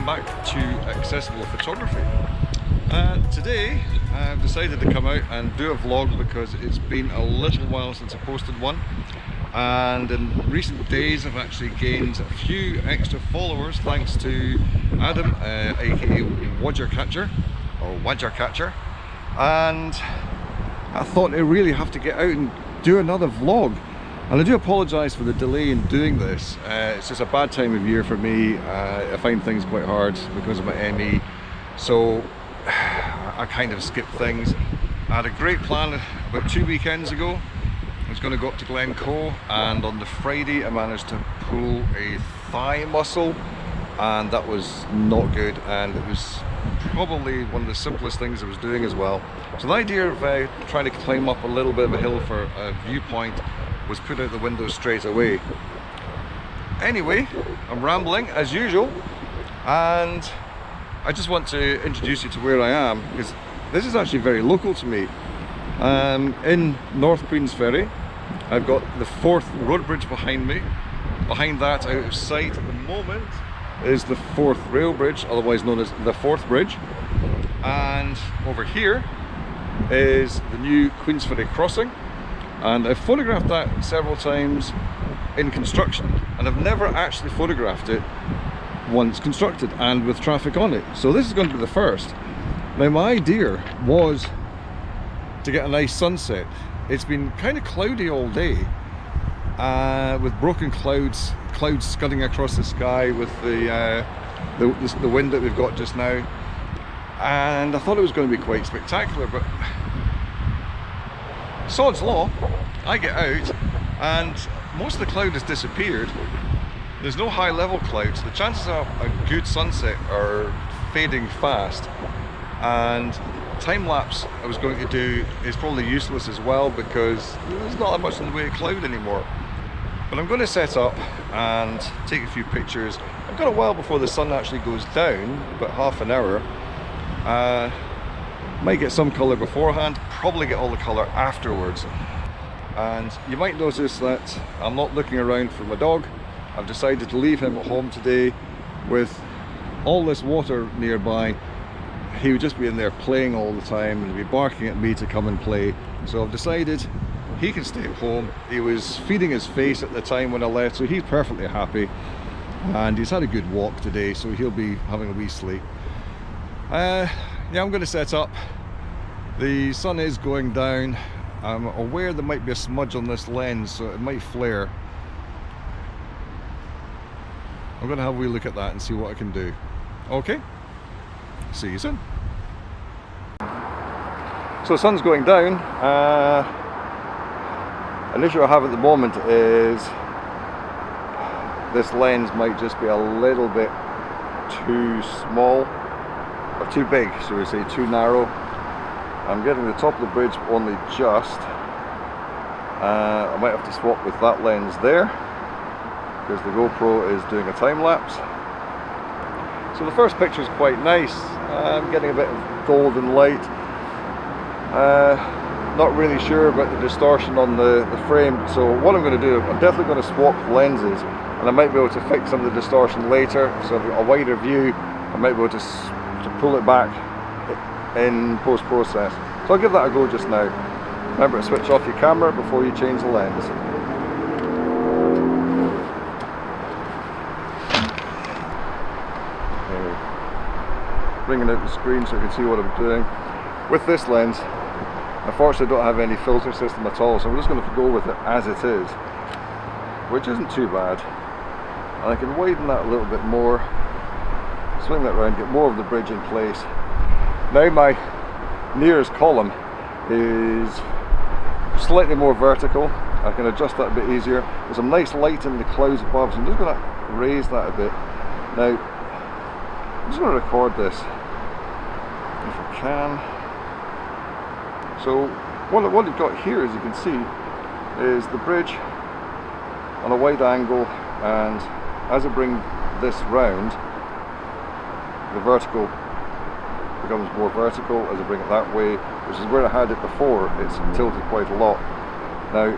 welcome back to Accessible Photography. Today I've decided to come out and do a vlog because it's been a little while since I posted one, and in recent days I've actually gained a few extra followers thanks to Adam, aka Wadgercatcher, and I thought I really have to get out and do another vlog. And I do apologise for the delay in doing this. It's just a bad time of year for me. I find things quite hard because of my ME, so I kind of skip things. I had a great plan about 2 weekends ago. I was going to go up to Glencoe, and on the Friday I managed to pull a thigh muscle, and that was not good, and it was probably one of the simplest things I was doing as well. So the idea of trying to climb up a little bit of a hill for a viewpoint was put out the window straight away. Anyway, I'm rambling as usual, and I just want to introduce you to where I am, because this is actually very local to me. In North Queensferry, I've got the Forth road bridge behind me. Behind that, out of sight at the moment, is the Forth rail bridge, otherwise known as the Forth Bridge. And over here is the new Queensferry Crossing. And I've photographed that several times in construction, and I've never actually photographed it once constructed and with traffic on it. So this is going to be the first. Now my idea was to get a nice sunset. It's been kind of cloudy all day, with broken clouds scudding across the sky with the wind that we've got just now. And I thought it was going to be quite spectacular, but sod's law, I get out and most of the cloud has disappeared. There's no high level clouds. The chances of a good sunset are fading fast, and time lapse I was going to do is probably useless as well because there's not that much in the way of cloud anymore. But I'm going to set up and take a few pictures. I've got a while before the sun actually goes down, about half an hour. Might get some colour beforehand, probably get all the colour afterwards. And you might notice that I'm not looking around for my dog. I've decided to leave him at home today. With all this water nearby, he would just be in there playing all the time and be barking at me to come and play. So I've decided he can stay at home. He was feeding his face at the time when I left, so he's perfectly happy. And he's had a good walk today, so he'll be having a wee sleep. Yeah, I'm going to set up. The sun is going down. I'm aware there might be a smudge on this lens, so it might flare. I'm going to have a wee look at that and see what I can do. Okay, see you soon. So the sun's going down. An issue I have at the moment is this lens might just be a little bit too small, or too big, so we say too narrow. I'm getting the top of the bridge only just. I might have to swap with that lens there because the GoPro is doing a time lapse. So the first picture is quite nice. I'm getting a bit of golden light. Not really sure about the distortion on the frame, so what I'm going to do, I'm definitely going to swap lenses, and I might be able to fix some of the distortion later, so I've got a wider view. I might be able to pull it back in post-process. So I'll give that a go just now. Remember to switch off your camera before you change the lens. Bringing out the screen so you can see what I'm doing. With this lens, unfortunately I don't have any filter system at all, so I'm just going to go with it as it is, which isn't too bad. And I can widen that a little bit more, swing that around, get more of the bridge in place. Now my nearest column is slightly more vertical. I can adjust that a bit easier. There's some nice light in the clouds above, so I'm just going to raise that a bit. Now, I'm just going to record this if I can. So what I've got here, as you can see, is the bridge on a wide angle, and as I bring this round, the vertical becomes more vertical. As I bring it that way, which is where I had it before, it's tilted quite a lot. Now,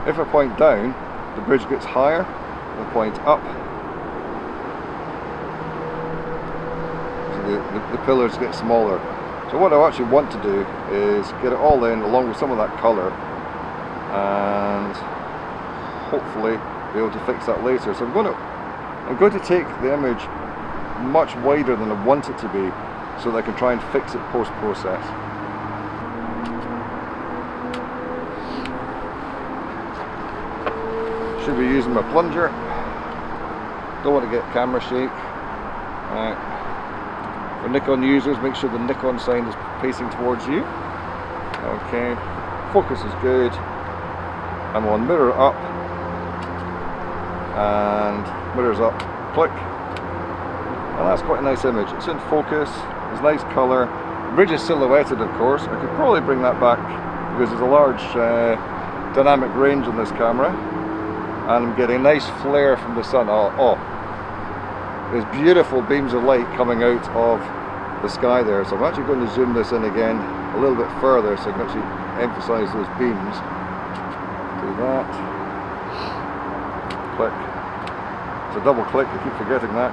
if I point down, the bridge gets higher. If I point up, the pillars get smaller. So what I actually want to do is get it all in along with some of that colour, and hopefully be able to fix that later. So I'm going to take the image much wider than I want it to be, so that I can try and fix it post-process. Should be using my plunger. Don't want to get camera shake. For Nikon users, make sure the Nikon sign is facing towards you. Okay, focus is good. I'm on mirror up, and mirrors up, click. And that's quite a nice image. It's in focus, there's nice colour. The bridge is silhouetted, of course. I could probably bring that back because there's a large dynamic range on this camera, and I'm getting a nice flare from the sun. There's beautiful beams of light coming out of the sky there. So I'm actually going to zoom this in again a little bit further so I can actually emphasise those beams. Do that. Click. It's a double click, I keep forgetting that.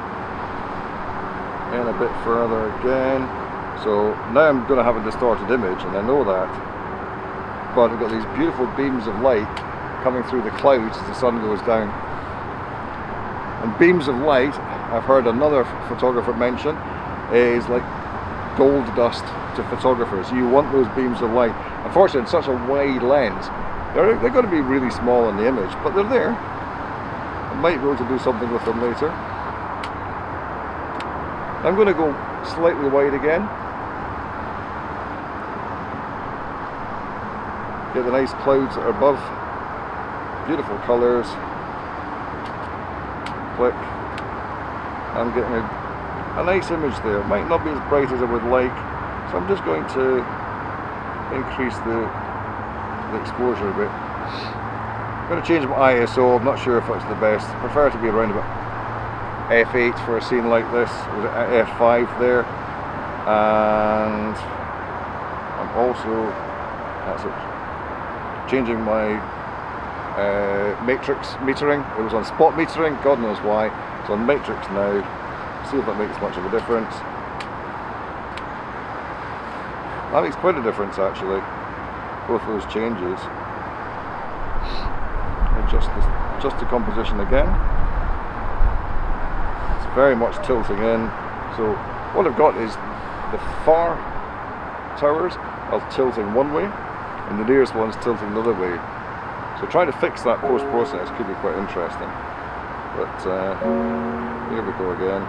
And a bit further again. So now I'm going to have a distorted image, and I know that. But I've got these beautiful beams of light coming through the clouds as the sun goes down. And beams of light, I've heard another photographer mention, is like gold dust to photographers. You want those beams of light. Unfortunately, it's such a wide lens, they're going to be really small in the image, but they're there. I might be able to do something with them later. I'm going to go slightly wide again. Get the nice clouds that are above. Beautiful colours. Click. I'm getting a nice image there. It might not be as bright as I would like, so I'm just going to increase the exposure a bit. I'm going to change my ISO. I'm not sure if that's the best. I prefer to be around about f8 for a scene like this, or f5 there. And I'm also changing my matrix metering. It was on spot metering, God knows why. It's on matrix now. See if that makes much of a difference. That makes quite a difference actually, both those changes. Adjust the composition again. It's very much tilting in. So what I've got is the far towers are tilting one way, and the nearest one's tilting another way. So trying to fix that post-process could be quite interesting. But here we go again.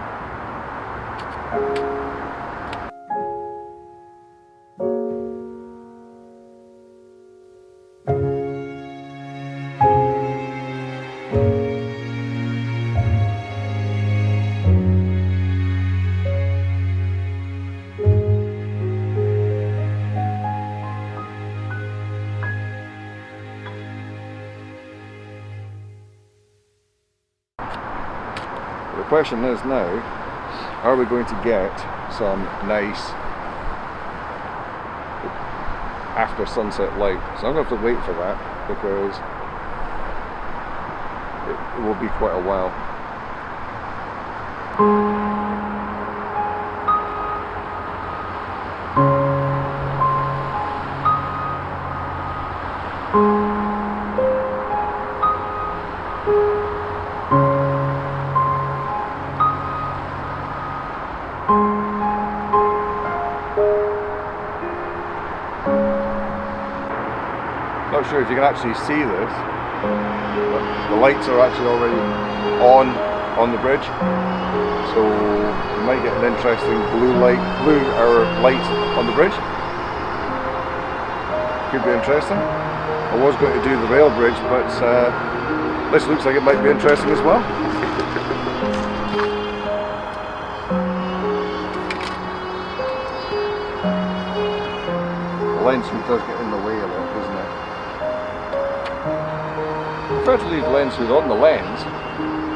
The question is now, are we going to get some nice after sunset light? So I'm going to have to wait for that, because it will be quite a while. Not sure if you can actually see this, but the lights are actually already on the bridge, so you might get an interesting blue light on the bridge. Could be interesting. I was going to do the rail bridge, but this looks like it might be interesting as well. The lens hood does get in the way a lot, doesn't it? I prefer to leave the lens hood on the lens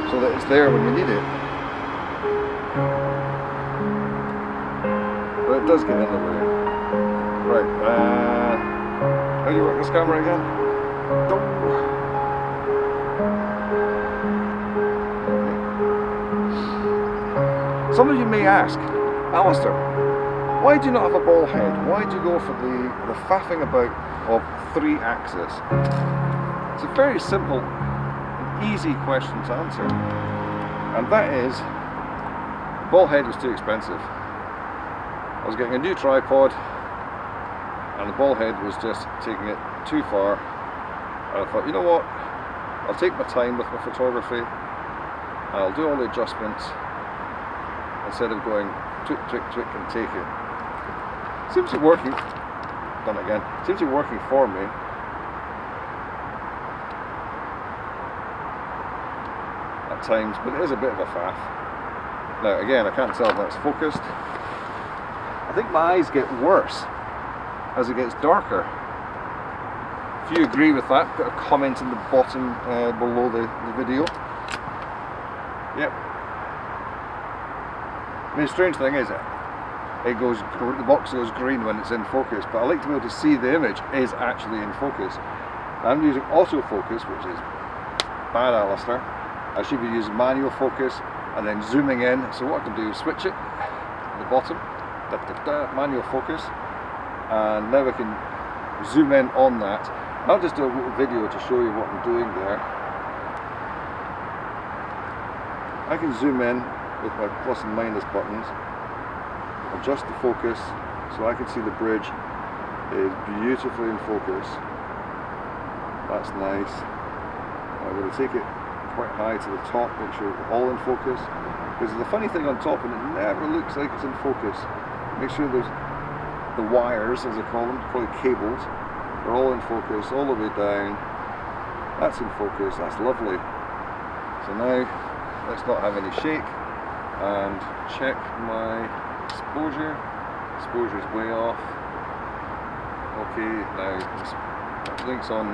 so that it's there when you need it. But it does get in the way. Right, how do you work this camera again? Some of you may ask, Alistair, why do you not have a ball head? Why do you go for the faffing about of 3 axis? It's a very simple and easy question to answer, and that is, the ball head was too expensive. I was getting a new tripod and the ball head was just taking it too far, and I thought, you know what, I'll take my time with my photography and I'll do all the adjustments instead of going twick, twick, twick and take it. Seems to be working, done it again, seems to be working for me. At times, but it is a bit of a faff. Now again, I can't tell if that's focused. I think my eyes get worse as it gets darker. If you agree with that, put a comment in the bottom below the video. Yep. I mean, the strange thing is, the box goes green when it's in focus, but I like to be able to see the image is actually in focus. I'm using autofocus, which is bad, Alistair. I should be using manual focus and then zooming in. So what I can do is switch it at the bottom, manual focus, and now I can zoom in on that. I'll just do a little video to show you what I'm doing there. I can zoom in with my plus and minus buttons, adjust the focus so I can see the bridge is beautifully in focus. That's nice. I'm going to take it quite high to the top, make sure it's all in focus, because the funny thing on top, and it never looks like it's in focus, make sure there's the wires, as I call them, probably cables, they're all in focus all the way down. That's in focus, that's lovely. So now let's not have any shake and check my exposure. Exposure is way off. Okay, now this link's on.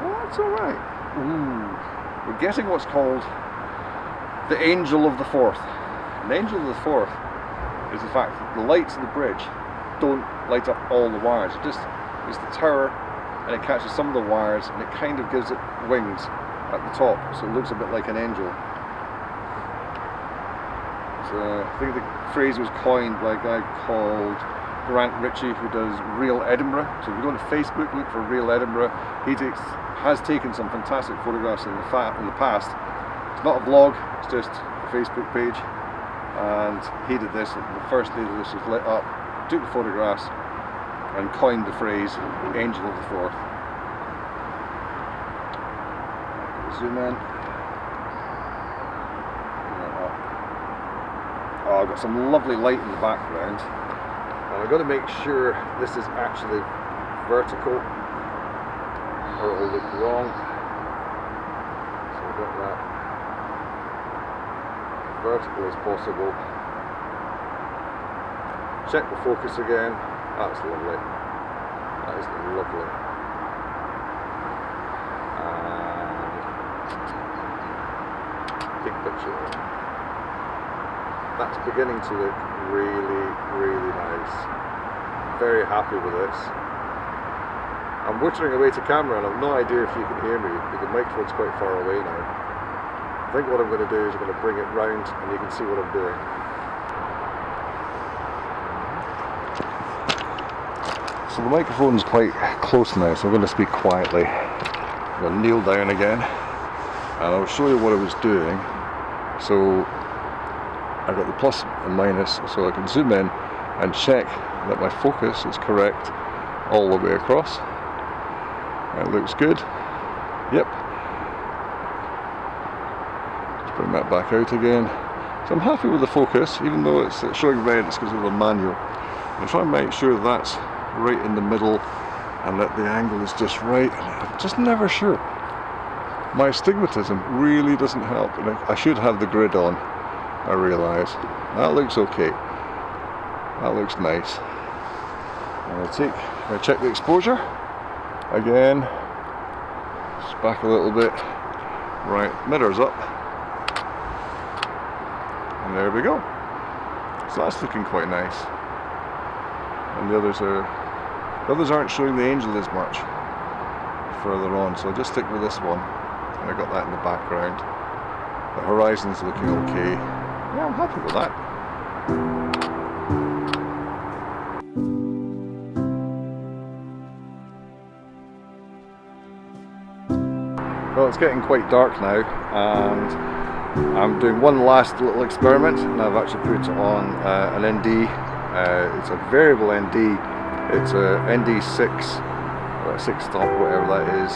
Oh, that's alright. Ooh, we're getting what's called the angel of the fourth. And the angel of the fourth is the fact that the lights of the bridge don't light up all the wires. It's the tower, and it catches some of the wires, and it kind of gives it wings at the top, so it looks a bit like an angel. So I think the phrase was coined by a guy called Grant Ritchie, who does Real Edinburgh. So if you go to Facebook, look for Real Edinburgh. He has taken some fantastic photographs in the past. It's not a vlog, it's just a Facebook page. And he did this, the first day that this was lit up, took the photographs and coined the phrase Angel of the Fourth. Zoom in. Oh, I've got some lovely light in the background. And I've got to make sure this is actually vertical or it will look wrong. So I've got that vertical as possible. Check the focus again. That's lovely. That is lovely. And big picture. That's beginning to look really, really nice. Very happy with this. I'm wittering away to camera and I've no idea if you can hear me, but the microphone's quite far away now. I think what I'm going to do is I'm going to bring it round and you can see what I'm doing. So the microphone's quite close now, so I'm going to speak quietly. I'm going to kneel down again and I'll show you what I was doing. So I've got the plus and minus, so I can zoom in and check that my focus is correct all the way across. It looks good. Yep. Let's bring that back out again. So I'm happy with the focus, even though it's showing red, it's because of the manual. I'm trying to make sure that's right in the middle and that the angle is just right. I'm just never sure. My astigmatism really doesn't help. I should have the grid on. I realise. That looks okay. That looks nice. I'm going to check the exposure again. Just back a little bit. Right, mirrors up. And there we go. So that's looking quite nice. And the others aren't showing the angel as much further on, so I'll just stick with this one. And I got that in the background. The horizon's looking okay. Yeah, I'm happy with that. Well, it's getting quite dark now, and I'm doing one last little experiment, and I've actually put on an ND. It's a variable ND. It's a ND6, 6 stop, whatever that is.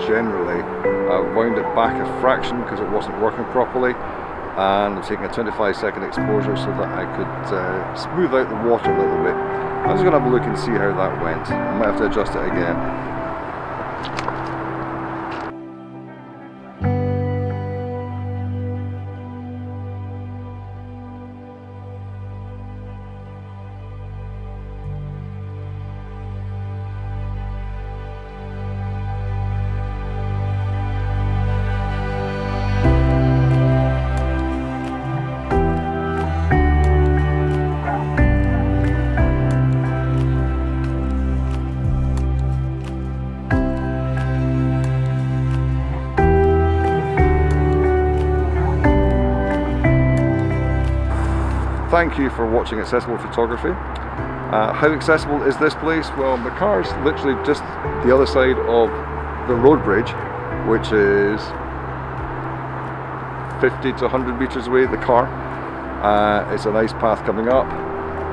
Generally, I wound it back a fraction because it wasn't working properly, and I'm taking a 25-second exposure so that I could smooth out the water a little bit. I'm just going to have a look and see how that went. I might have to adjust it again. Thank you for watching Accessible Photography. How accessible is this place? Well, the car's literally just the other side of the road bridge, which is 50 to 100 meters away, the car. It's a nice path coming up.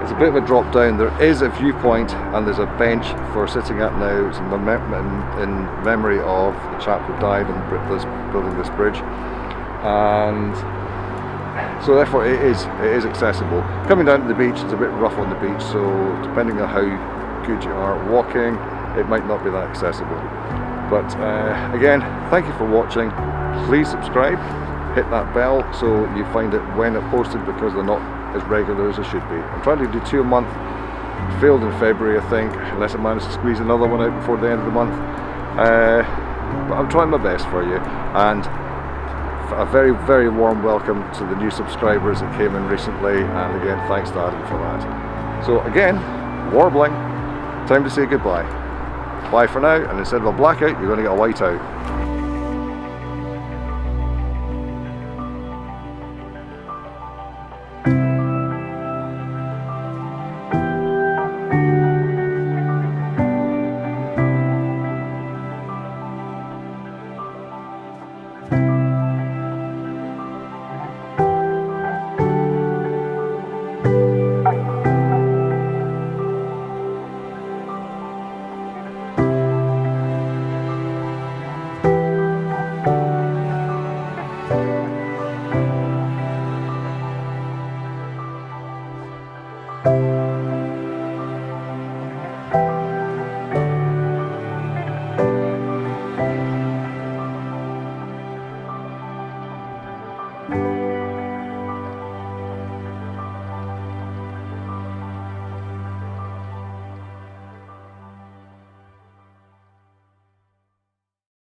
It's a bit of a drop down. There is a viewpoint and there's a bench for sitting at now. It's in memory of the chap who died in building this bridge. And so therefore it is accessible. Coming down to the beach, it's a bit rough on the beach, so depending on how good you are at walking, it might not be that accessible. But again, thank you for watching. Please subscribe, hit that bell so you find it when it's posted, because they're not as regular as they should be. I'm trying to do 2 a month. Failed in February, I think, unless I manage to squeeze another one out before the end of the month. But I'm trying my best for you, and a very, very warm welcome to the new subscribers that came in recently, and again, thanks to Adam for that. So again, warbling, time to say goodbye. Bye for now, and instead of a blackout, you're going to get a whiteout.